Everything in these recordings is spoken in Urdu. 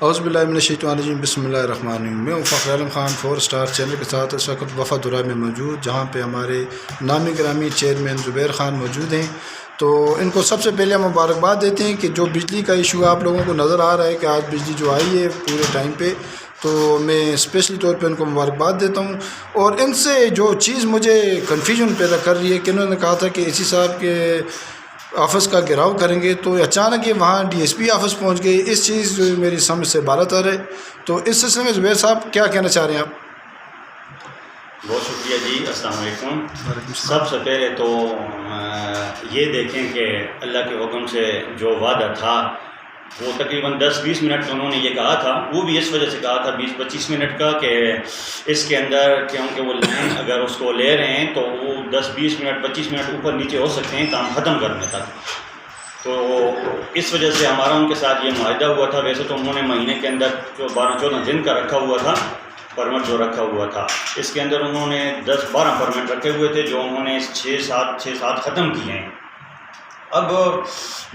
اعوذ باللہ من الشیطان الرجیم، بسم اللہ الرحمن الرحیم۔ میں فخر عالم خان 4 اسٹار چینل کے ساتھ اس وقت وفا درہ میں موجود، جہاں پہ ہمارے نامی گرامی چیئرمین زبیر خان موجود ہیں۔ تو ان کو سب سے پہلے ہم مبارکباد دیتے ہیں کہ جو بجلی کا ایشو آپ لوگوں کو نظر آ رہا ہے کہ آج بجلی جو آئی ہے پورے ٹائم پہ، تو میں اسپیشلی طور پہ ان کو مبارکباد دیتا ہوں۔ اور ان سے جو چیز مجھے کنفیوژن پیدا کر رہی ہے کہ انہوں نے کہا تھا کہ اے سی صاحب کے آفس کا گھیراؤ کریں گے، تو اچانک یہ وہاں ڈی ایس پی آفس پہنچ گئے۔ اس چیز جو میری سمجھ سے بالاتر ہے، تو اس سلسلے میں زبیر صاحب کیا کہنا چاہ رہے ہیں آپ؟ بہت شکریہ جی، السلام علیکم۔ سب سے پہلے تو یہ دیکھیں کہ اللہ کے حکم سے جو وعدہ تھا وہ تقریباً 10-20 منٹ انہوں نے یہ کہا تھا، وہ بھی اس وجہ سے کہا تھا 20-25 منٹ کا کہ اس کے اندر کیونکہ وہ لائن اگر اس کو لے رہے ہیں تو وہ 10-20 منٹ 25 منٹ اوپر نیچے ہو سکتے ہیں کام ختم کرنے تک۔ تو اس وجہ سے ہمارا ان کے ساتھ یہ معاہدہ ہوا تھا۔ ویسے تو انہوں نے مہینے کے اندر جو 12-14 دن کا رکھا ہوا تھا پرمٹ، جو رکھا ہوا تھا اس کے اندر انہوں نے 10-12 پرمٹ رکھے ہوئے تھے، جو انہوں نے 6-7 ختم کیے ہیں۔ اب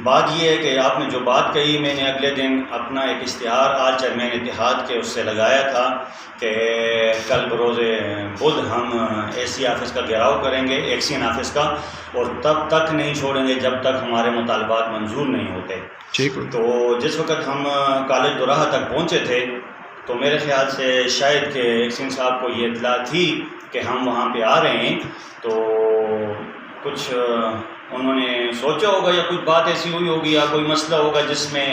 بات یہ ہے کہ آپ نے جو بات کہی، میں نے اگلے دن اپنا ایک اشتہار آج چیئرمین اتحاد کے اس سے لگایا تھا کہ کل بروز بدھ ہم اے سی آفس کا گھیراؤ کریں گے، ایکسین آفس کا، اور تب تک نہیں چھوڑیں گے جب تک ہمارے مطالبات منظور نہیں ہوتے۔ تو جس وقت ہم کالج دوراہا تک پہنچے تھے تو میرے خیال سے شاید کہ ایکسین صاحب کو یہ اطلاع تھی کہ ہم وہاں پہ آ رہے ہیں، تو کچھ انہوں نے سوچا ہوگا یا کچھ بات ایسی ہوئی ہوگی یا کوئی مسئلہ ہوگا جس میں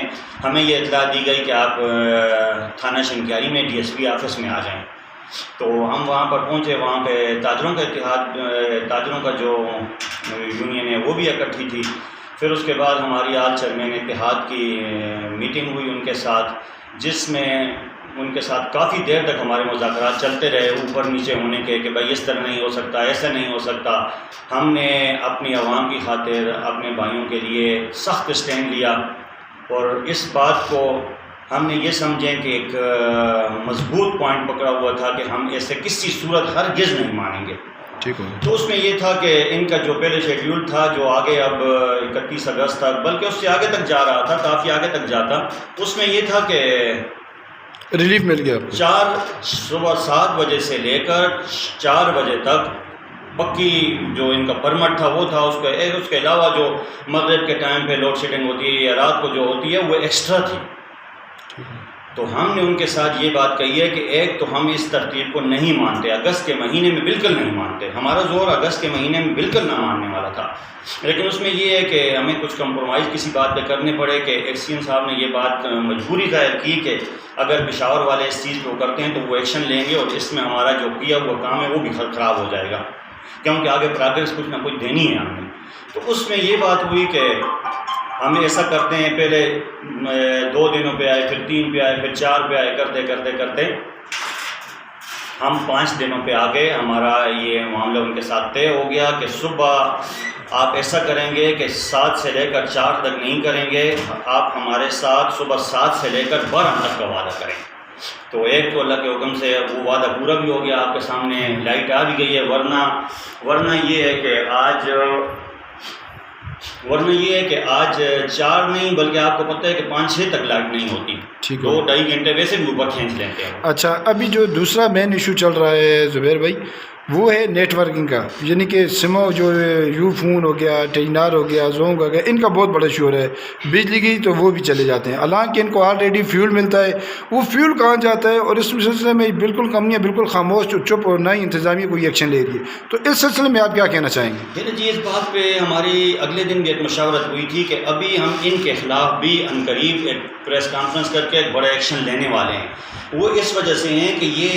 ہمیں یہ اطلاع دی گئی کہ آپ تھانہ شنکیاری میں ڈی ایس پی آفس میں آ جائیں۔ تو ہم وہاں پر پہنچے، وہاں پہ تاجروں کا اتحاد، تاجروں کا جو یونین ہے وہ بھی اکٹھی تھی۔ پھر اس کے بعد ہماری آج چیئرمین اتحاد کی میٹنگ ہوئی ان کے ساتھ، جس میں ان کے ساتھ کافی دیر تک ہمارے مذاکرات چلتے رہے، اوپر نیچے ہونے کے کہ بھائی اس طرح نہیں ہو سکتا، ایسا نہیں ہو سکتا۔ ہم نے اپنی عوام کی خاطر اپنے بھائیوں کے لیے سخت اسٹینڈ لیا، اور اس بات کو ہم نے یہ سمجھیں کہ ایک مضبوط پوائنٹ پکڑا ہوا تھا کہ ہم ایسے کسی صورت ہرگز نہیں مانیں گے۔ تو اس میں یہ تھا کہ ان کا جو پہلے شیڈیول تھا جو آگے اب 31 اگست تک، بلکہ اس سے آگے تک جا رہا تھا، کافی آگے تک جاتا، اس میں یہ تھا کہ ریلیف مل گیا، صبح 7 بجے سے لے کر 4 بجے تک پکی جو ان کا پرمٹ تھا وہ تھا۔ اس کے علاوہ جو مغرب کے ٹائم پہ لوڈ شیڈنگ ہوتی ہے یا رات کو جو ہوتی ہے وہ ایکسٹرا تھی۔ تو ہم نے ان کے ساتھ یہ بات کہی ہے کہ ایک تو ہم اس ترتیب کو نہیں مانتے، اگست کے مہینے میں بالکل نہیں مانتے، ہمارا زور اگست کے مہینے میں بالکل نہ ماننے والا تھا، لیکن اس میں یہ ہے کہ ہمیں کچھ کمپرومائز کسی بات پہ کرنے پڑے کہ ایکسین صاحب نے یہ بات مجبوری ظاہر کی کہ اگر پشاور والے اس چیز کو کرتے ہیں تو وہ ایکشن لیں گے، اور اس میں ہمارا جو کیا ہوا کام ہے وہ بھی خراب ہو جائے گا، کیونکہ آگے پروگریس کچھ نہ کچھ دینی ہے ہم نے۔ تو اس میں یہ بات ہوئی کہ ہم ایسا کرتے ہیں، پہلے 2 دنوں پہ آئے، پھر 3 پہ آئے، پھر 4 پہ آئے، کرتے کرتے کرتے ہم 5 دنوں پہ آ گئے۔ ہمارا یہ معاملہ ان کے ساتھ طے ہو گیا کہ صبح آپ ایسا کریں گے کہ 7 سے لے کر 4 تک نہیں کریں گے، آپ ہمارے ساتھ صبح 7 سے لے کر 12 تک کا وعدہ کریں۔ تو ایک تو اللہ کے حکم سے وہ وعدہ پورا بھی ہو گیا، آپ کے سامنے لائٹ آ بھی گئی ہے، ورنہ یہ ہے کہ آج 4 نہیں بلکہ آپ کو پتہ ہے کہ 5-6 تک لائٹ نہیں ہوتی، 2-2.5 گھنٹے ویسے بھی اوپر کھینچ لیتے ہیں۔ اچھا، ابھی جو دوسرا مین ایشو چل رہا ہے زبیر بھائی، وہ ہے نیٹ ورکنگ کا، یعنی کہ سمو جو یو فون ہو گیا، ٹیلینار ہو گیا، زونگ ہو گیا، ان کا بہت بڑا شور ہے۔ بجلی کی تو وہ بھی چلے جاتے ہیں، حالانکہ ان کو آلریڈی فیول ملتا ہے، وہ فیول کہاں جاتا ہے؟ اور اس سلسلے میں بالکل کمپنیاں بالکل خاموش چپ، اور نہ ہی انتظامیہ کوئی ایکشن لے رہی ہے۔ تو اس سلسلے میں آپ کیا کہنا چاہیں گے؟ جی، اس بات پہ ہماری اگلے دن بھی ایک مشاورت ہوئی تھی کہ ابھی ہم ان کے خلاف بھی عنقریب ایک پریس کانفرنس کر کے ایک بڑا ایکشن لینے والے ہیں۔ وہ اس وجہ سے ہیں کہ یہ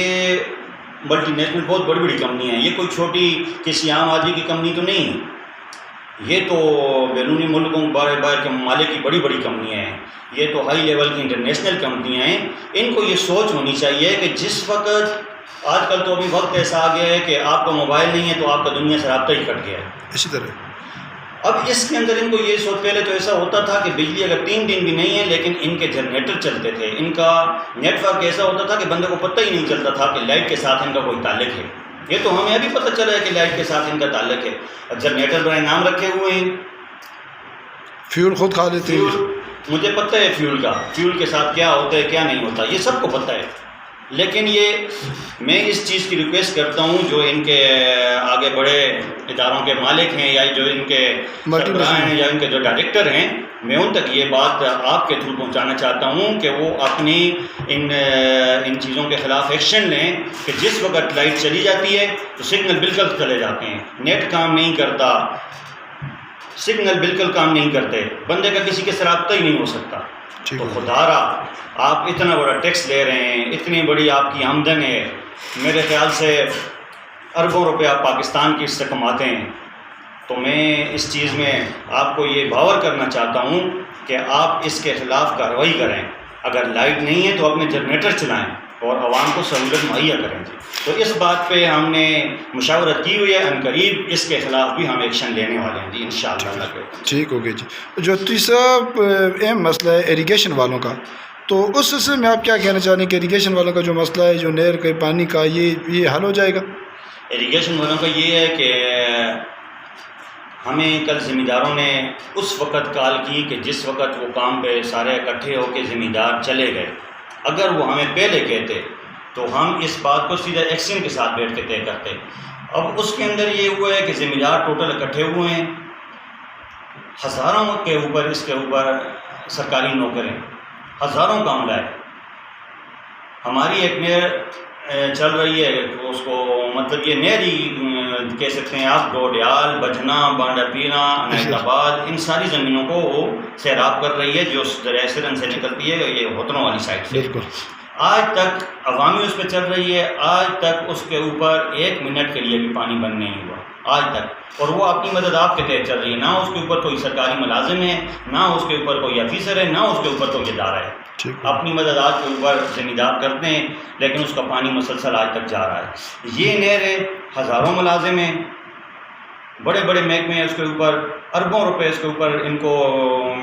ملٹی نیشنل بہت بڑی بڑی کمپنیاں ہیں، یہ کوئی چھوٹی کسی عام آدمی کی کمپنی تو نہیں ہے، یہ تو بیرونی ملکوں باہر کے ممالک کی بڑی بڑی کمپنیاں ہیں، یہ تو ہائی لیول کی انٹرنیشنل کمپنیاں ہیں۔ ان کو یہ سوچ ہونی چاہیے کہ جس وقت آج کل تو ابھی وقت ایسا آ گیا ہے کہ آپ کا موبائل نہیں ہے تو آپ کا دنیا سے رابطہ ہی کٹ گیا ہے، اسی طرح اب اس کے اندر ان کو یہ سوچ، پہلے تو ایسا ہوتا تھا کہ بجلی اگر 3 دن بھی نہیں ہے لیکن ان کے جنریٹر چلتے تھے، ان کا نیٹ ورک ایسا ہوتا تھا کہ بندے کو پتہ ہی نہیں چلتا تھا کہ لائٹ کے ساتھ ان کا کوئی تعلق ہے۔ یہ تو ہمیں ابھی پتہ چلا ہے کہ لائٹ کے ساتھ ان کا تعلق ہے، جنریٹر برائے نام رکھے ہوئے ہیں، فیول خود کھا لیتے ہیں، مجھے پتہ ہے فیول کے ساتھ کیا ہوتا ہے کیا نہیں ہوتا، یہ سب کو پتہ ہے، لیکن یہ میں اس چیز کی ریکویسٹ کرتا ہوں جو ان کے آگے بڑے اداروں کے مالک ہیں یا جو ان کے سربراہ ہیں یا ان کے جو ڈائریکٹر ہیں، میں ان تک یہ بات آپ کے تھرو پہنچانا چاہتا ہوں کہ وہ اپنی ان چیزوں کے خلاف ایکشن لیں کہ جس وقت لائٹ چلی جاتی ہے تو سگنل بالکل چلے جاتے ہیں، نیٹ کام نہیں کرتا، سگنل بالکل کام نہیں کرتے، بندے کا کسی کے سے رابطہ ہی نہیں ہو سکتا۔ تو خدا را آپ اتنا بڑا ٹیکس لے رہے ہیں، اتنی بڑی آپ کی آمدن ہے، میرے خیال سے اربوں روپے آپ پاکستان کی اس سے کماتے ہیں، تو میں اس چیز میں آپ کو یہ باور کرنا چاہتا ہوں کہ آپ اس کے خلاف کارروائی کریں، اگر لائٹ نہیں ہے تو اپنے جنریٹر چلائیں اور عوام کو سہولت مہیا کریں جی۔ تو اس بات پہ ہم نے مشاورت کی ہوئی ہے، عنقریب اس کے خلاف بھی ہم ایکشن لینے والے ہیں جی انشاءاللہ۔ ٹھیک ہو گیا جی۔ جو تیسرا اہم مسئلہ ہے ایریگیشن والوں کا، تو اس سلسلے میں آپ کیا کہنا چاہیں گے کہ ایریگیشن والوں کا جو مسئلہ ہے جو نہر کے پانی کا یہ حل ہو جائے گا؟ ایریگیشن والوں کا یہ ہے کہ ہمیں کل ذمہ داروں نے اس وقت کال کی کہ جس وقت وہ کام پہ سارے اکٹھے ہو کے ذمہ دار چلے گئے، اگر وہ ہمیں پہلے کہتے تو ہم اس بات کو سیدھا ایکشن کے ساتھ بیٹھ کے طے کرتے۔ اب اس کے اندر یہ ہوا ہے کہ ذمہ دار ٹوٹل اکٹھے ہوئے ہیں، ہزاروں کے اوپر اس کے اوپر سرکاری نوکریں، ہزاروں کا عملہ ہے۔ ہماری ایک نہر چل رہی ہے، اس کو مطلب یہ نہر ہی کہہ سکتے ہیں آپ، ڈوڈیال، بجنا، بانڈا پینا، عنایت آباد، ان ساری زمینوں کو وہ سیراب کر رہی ہے جو دریائے سرن سے نکلتی ہے، یہ ہوتروں والی سائڈ سے۔ آج تک عوامی اس پہ چل رہی ہے، آج تک اس کے اوپر 1 منٹ کے لیے بھی پانی بند نہیں ہوا آج تک، اور وہ اپنی مدد آپ کے تحت چل رہی ہے، نہ اس کے اوپر کوئی سرکاری ملازم ہے، نہ اس کے اوپر کوئی افیسر ہے، نہ اس کے اوپر کوئی ادارہ ہے، اپنی مدد آج کے اوپر ذمہ دار کرتے ہیں، لیکن اس کا پانی مسلسل آج تک جا رہا ہے۔ یہ نہر ہے، ہزاروں ملازم ہیں، بڑے بڑے محکمے ہیں، اس کے اوپر اربوں روپے اس کے اوپر ان کو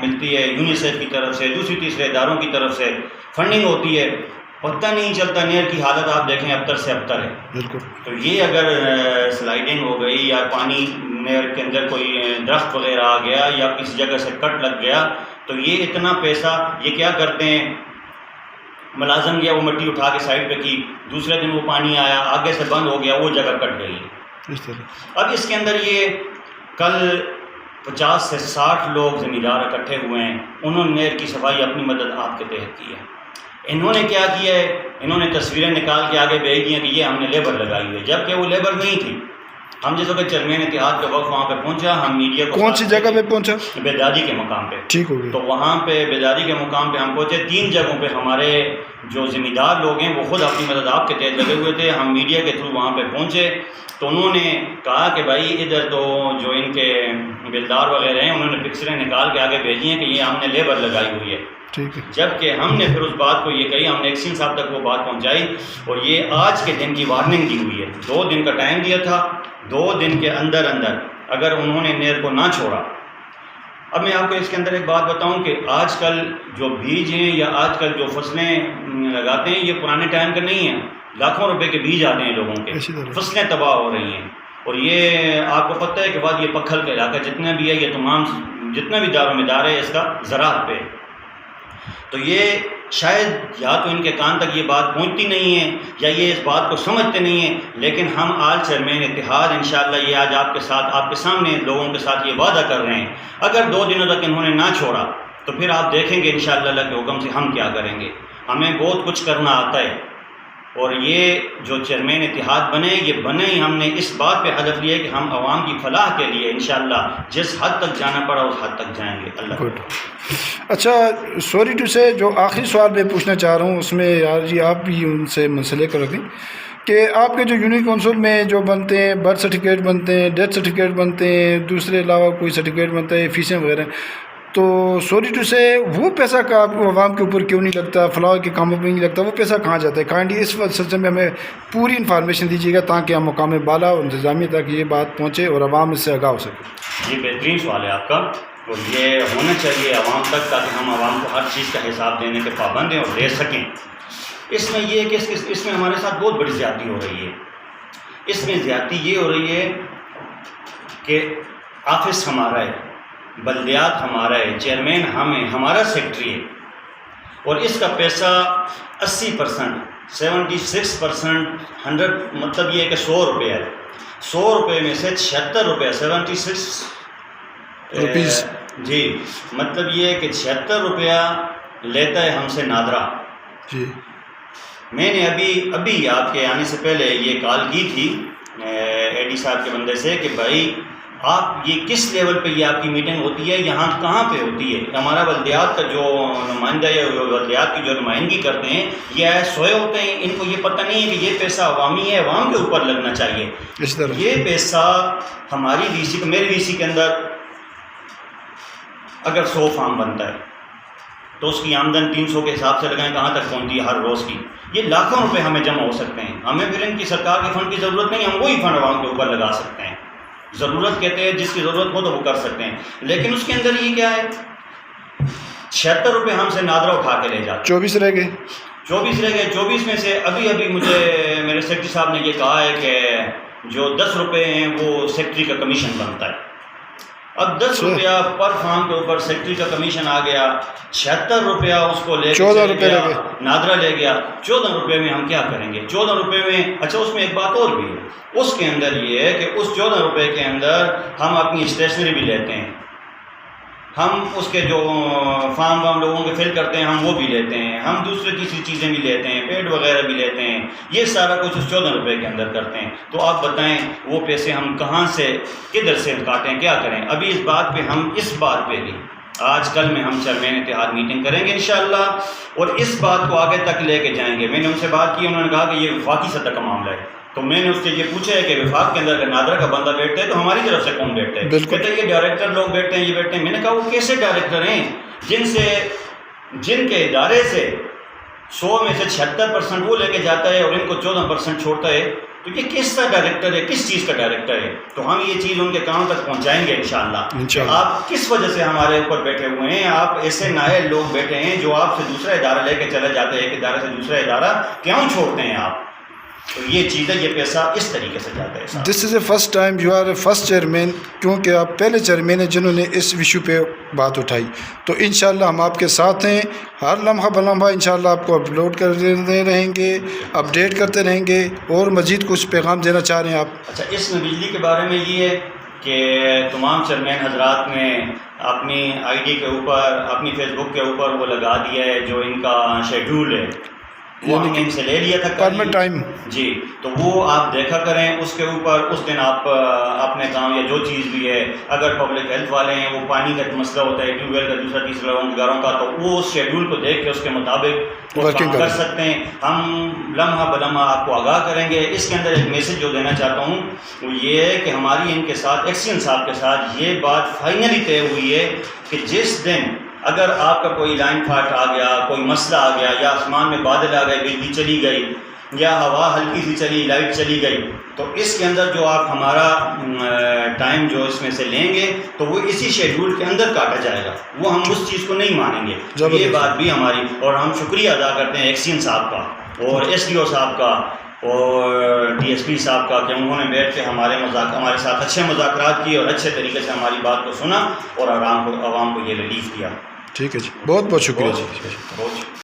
ملتی ہے، یونیسیف کی طرف سے، دوسری تیسرے اداروں کی طرف سے فنڈنگ ہوتی ہے، پتہ نہیں چلتا نہر کی حالت آپ دیکھیں ابتر سے ابتر ہے۔ بالکل۔ تو یہ اگر سلائڈنگ ہو گئی یا پانی نہر کے اندر کوئی درخت وغیرہ آ گیا یا کسی جگہ سے کٹ لگ گیا تو یہ اتنا پیسہ، یہ کیا کرتے ہیں، ملازم گیا وہ مٹی اٹھا کے سائڈ پہ کی، دوسرے دن وہ پانی آیا آگے سے بند ہو گیا، وہ جگہ کٹ گئی۔ اب اس کے اندر یہ کل 50 سے 60 لوگ ذمہ دار اکٹھے ہوئے ہیں، انہوں نے نہر کی صفائی اپنی مدد آپ کے تحت کی ہے۔ انہوں نے کیا کیا ہے، انہوں نے تصویریں نکال کے آگے بھیج دی ہیں کہ یہ ہم نے لیبر لگائی ہوئی ہے، جبکہ وہ لیبر نہیں تھی۔ ہم جس وقت چیئرمین اتحاد کا وقت وہاں پہ پہنچا، ہم میڈیا کو کون سی جگہ پہ پہنچا؟ بیداری کے مقام پہ۔ ٹھیک ہو گیا۔ تو وہاں پہ بیداری کے مقام پہ ہم پہنچے، 3 جگہوں پہ ہمارے جو ذمہ دار لوگ ہیں وہ خود اپنی مدد آپ کے تحت لگے ہوئے تھے، ہم میڈیا کے تھرو وہاں پہ پہنچے تو انہوں نے کہا کہ بھائی ادھر تو جو ان کے بلدار وغیرہ ہیں انہوں نے پکچریں نکال کے آگے بھیجی ہیں کہ یہ ہم نے لیبر لگائی ہوئی ہے۔ جبکہ ہم نے پھر اس بات کو یہ کہی، ہم نے ایکشن صاحب تک وہ بات پہنچائی اور یہ آج کے دن کی وارننگ دی ہوئی ہے، 2 دن کا ٹائم دیا تھا، 2 دن کے اندر اگر انہوں نے نہر کو نہ چھوڑا۔ اب میں آپ کو اس کے اندر ایک بات بتاؤں کہ آج کل جو بیج ہیں یا آج کل جو فصلیں لگاتے ہیں یہ پرانے ٹائم کے نہیں ہیں، لاکھوں روپے کے بیج آتے ہیں لوگوں کے، فصلیں تباہ ہو رہی ہیں۔ اور یہ آپ کو پتہ ہے کہ بعد یہ پکھل کا علاقہ جتنا بھی ہے، یہ تمام جتنا بھی دار و مدار ہے اس کا زراعت پہ، تو یہ شاید یا تو ان کے کان تک یہ بات پہنچتی نہیں ہے یا یہ اس بات کو سمجھتے نہیں ہیں، لیکن ہم آج چیئرمین اتحاد انشاءاللہ یہ آج آپ کے ساتھ، آپ کے سامنے لوگوں کے ساتھ یہ وعدہ کر رہے ہیں، اگر 2 دنوں تک انہوں نے نہ چھوڑا تو پھر آپ دیکھیں گے انشاءاللہ اللہ کے حکم سے ہم کیا کریں گے۔ ہمیں بہت کچھ کرنا آتا ہے اور یہ جو چیئرمین اتحاد بنے، یہ بنے ہی ہم نے اس بات پہ ہدف لیا کہ ہم عوام کی فلاح کے لیے انشاءاللہ جس حد تک جانا پڑا اس حد تک جائیں گے۔ اللہ اچھا، سوری ٹو سے جو آخری سوال میں پوچھنا چاہ رہا ہوں اس میں یار جی آپ بھی ان سے مسئلے کر رکھیں کہ آپ کے جو یونین کونسل میں جو بنتے ہیں، برتھ سرٹیفکیٹ بنتے ہیں، ڈیتھ سرٹیفکیٹ بنتے ہیں، دوسرے علاوہ کوئی سرٹیفکیٹ بنتا ہے، فیسیں وغیرہ، تو سوری ٹو سے وہ پیسہ کا آپ کو عوام کے اوپر کیوں نہیں لگتا، فلاح کے کاموں پہ نہیں لگتا، وہ پیسہ کہاں جاتا ہے؟ کائنڈلی اس سلسلے میں ہمیں پوری انفارمیشن دیجیے گا تاکہ ہم مقام بالا اور انتظامیہ تک یہ بات پہنچے اور عوام اس سے آگاہ ہو سکے۔ یہ بہترین سوال ہے آپ کا، اور یہ ہونا چاہیے عوام تک تاکہ ہم عوام کو ہر چیز کا حساب دینے کے پابند ہیں اور دے سکیں۔ اس میں یہ کہ اس میں ہمارے ساتھ بہت بڑی زیادتی ہو رہی ہے۔ اس میں زیادتی یہ ہو رہی ہے کہ آفس ہمارا ہے، بلدیات ہمارا ہے، چیئرمین ہمیں، ہمارا سیکٹری ہے، اور اس کا پیسہ 80%، 76%، 100 مطلب یہ ہے کہ 100 روپے ہے، 100 روپے میں سے 76 روپے 76 روپیز، جی مطلب یہ ہے کہ 76 روپیہ لیتا ہے ہم سے نادرا۔ جی میں نے ابھی آپ کے آنے سے پہلے یہ کال کی تھی اے ڈی صاحب کے بندے سے کہ بھائی آپ یہ کس لیول پہ یہ آپ کی میٹنگ ہوتی ہے، یہاں کہاں پہ ہوتی ہے؟ ہمارا بلدیات کا جو نمائندہ ہے، بلدیات کی جو نمائندگی کرتے ہیں، یہ سوئے ہوتے ہیں، ان کو یہ پتہ نہیں ہے کہ یہ پیسہ عوامی ہے، عوام کے اوپر لگنا چاہیے۔ اس طرح یہ پیسہ ہماری وی سی، میری وی سی کے اندر اگر 100 فارم بنتا ہے تو اس کی آمدن 300 کے حساب سے لگائیں کہاں تک پہنچتی ہے ہر روز کی؟ یہ لاکھوں روپے ہمیں جمع ہو سکتے ہیں، ہمیں پھر ان کی سرکار کے فنڈ کی ضرورت نہیں، ہم وہی فنڈ عوام کے اوپر لگا سکتے ہیں۔ ضرورت کہتے ہیں جس کی ضرورت ہو تو وہ کر سکتے ہیں، لیکن اس کے اندر یہ کیا ہے، 76 روپے ہم سے نادرا اٹھا کے لے جاتے، 24 رہ گئے، 24 رہ گئے۔ 24 میں سے ابھی مجھے میرے سیکرٹری صاحب نے یہ کہا ہے کہ جو 10 روپے ہیں وہ سیکرٹری کا کمیشن بنتا ہے۔ اب 10 روپیہ پر فارم کے اوپر سیکرٹری کا کمیشن آ گیا، 76 روپیہ اس کو لے کے 14 روپے لے گئے، نادرا لے گیا۔ 14 روپے میں ہم کیا کریں گے؟ 14 روپے میں اچھا اس میں ایک بات اور بھی ہے، اس کے اندر یہ ہے کہ اس 14 روپے کے اندر ہم اپنی اسٹیشنری بھی لیتے ہیں، ہم اس کے جو فارم لوگوں کے فل کرتے ہیں ہم وہ بھی لیتے ہیں، ہم دوسرے تیسری چیزیں بھی لیتے ہیں، پیڈ وغیرہ بھی لیتے ہیں، یہ سارا کچھ اس 14 روپے کے اندر کرتے ہیں۔ تو آپ بتائیں وہ پیسے ہم کہاں سے کدھر سے کاٹیں، کیا کریں؟ ابھی اس بات پہ بھی آج کل میں ہم چیئرمین اتحاد میٹنگ کریں گے انشاءاللہ، اور اس بات کو آگے تک لے کے جائیں گے۔ میں نے ان سے بات کی، انہوں نے کہا کہ یہ وفاقی سطح کا معاملہ ہے، تو میں نے اس سے یہ پوچھا ہے کہ وفاق کے اندر اگر نادرا کا بندہ بیٹھتا ہے تو ہماری طرف سے کون بیٹھتا ہے؟ کہتے ہیں یہ ڈائریکٹر لوگ بیٹھتے ہیں، یہ بیٹھتے ہیں۔ میں نے کہا وہ کیسے ڈائریکٹر ہیں جن کے ادارے سے 100 میں سے 76% وہ لے کے جاتا ہے اور ان کو 14% چھوڑتا ہے؟ تو یہ کس کا ڈائریکٹر ہے، کس چیز کا ڈائریکٹر ہے؟ تو ہم یہ چیز ان کے کانوں تک پہنچائیں گے انشاءاللہ۔ آپ کس وجہ سے ہمارے اوپر بیٹھے ہوئے ہیں؟ آپ ایسے نائل لوگ بیٹھے ہیں جو آپ سے دوسرا ادارہ لے کے چلے جاتے ہیں، ایک ادارے سے دوسرا ادارہ کیوں چھوڑتے ہیں آپ؟ تو یہ چیز ہے، یہ پیسہ اس طریقے سے جاتا ہے۔ This is a first time you are a first chairman, کیونکہ آپ پہلے چیئرمین ہیں جنہوں نے اس ایشو پہ بات اٹھائی، تو انشاءاللہ ہم آپ کے ساتھ ہیں، ہر لمحہ بلمحہ انشاءاللہ آپ کو اپلوڈ کرتے رہیں گے، اپڈیٹ کرتے رہیں گے۔ اور مزید کچھ پیغام دینا چاہ رہے ہیں آپ؟ اچھا، اس میں بجلی کے بارے میں یہ ہے کہ تمام چیئرمین حضرات نے اپنی آئی ڈی کے اوپر، اپنی فیس بک کے اوپر وہ لگا دیا ہے جو ان کا شیڈول ہے، وہ ہم نے ان سے لے لیا تھا پرمٹ ٹائم، جی، تو وہ آپ دیکھا کریں اس کے اوپر۔ اس دن آپ اپنے کام یا جو چیز بھی ہے، اگر پبلک ہیلتھ والے ہیں، وہ پانی کا مسئلہ ہوتا ہے، ٹیوب ویل کا، دوسرا تیسرا لوگوں کے گھروں کا، تو وہ اس شیڈول کو دیکھ کے اس کے مطابق وہ کام کر سکتے ہیں۔ ہم لمحہ بلمحہ آپ کو آگاہ کریں گے۔ اس کے اندر ایک میسج جو دینا چاہتا ہوں وہ یہ ہے کہ ہماری ان کے ساتھ، ایکسین صاحب کے ساتھ یہ بات فائنلی طے ہوئی ہے کہ جس دن اگر آپ کا کوئی لائن فالٹ آ گیا، کوئی مسئلہ آ گیا، یا آسمان میں بادل آ گئے، بجلی چلی گئی، یا ہوا ہلکی سی چلی، لائٹ چلی گئی، تو اس کے اندر جو آپ ہمارا ٹائم جو اس میں سے لیں گے تو وہ اسی شیڈول کے اندر کاٹا جائے گا، وہ ہم اس چیز کو نہیں مانیں گے۔ یہ بات بھی ہماری، اور ہم شکریہ ادا کرتے ہیں ایکسین صاحب کا اور ایس ڈی او صاحب کا اور ڈی ایس پی صاحب کا کہ انہوں نے بیٹھ کے ہمارے ساتھ اچھے مذاکرات کیے اور اچھے طریقے سے ہماری بات کو سنا اور عوام کو یہ ریلیف دیا۔ ٹھیک ہے جی، بہت بہت شکریہ جی۔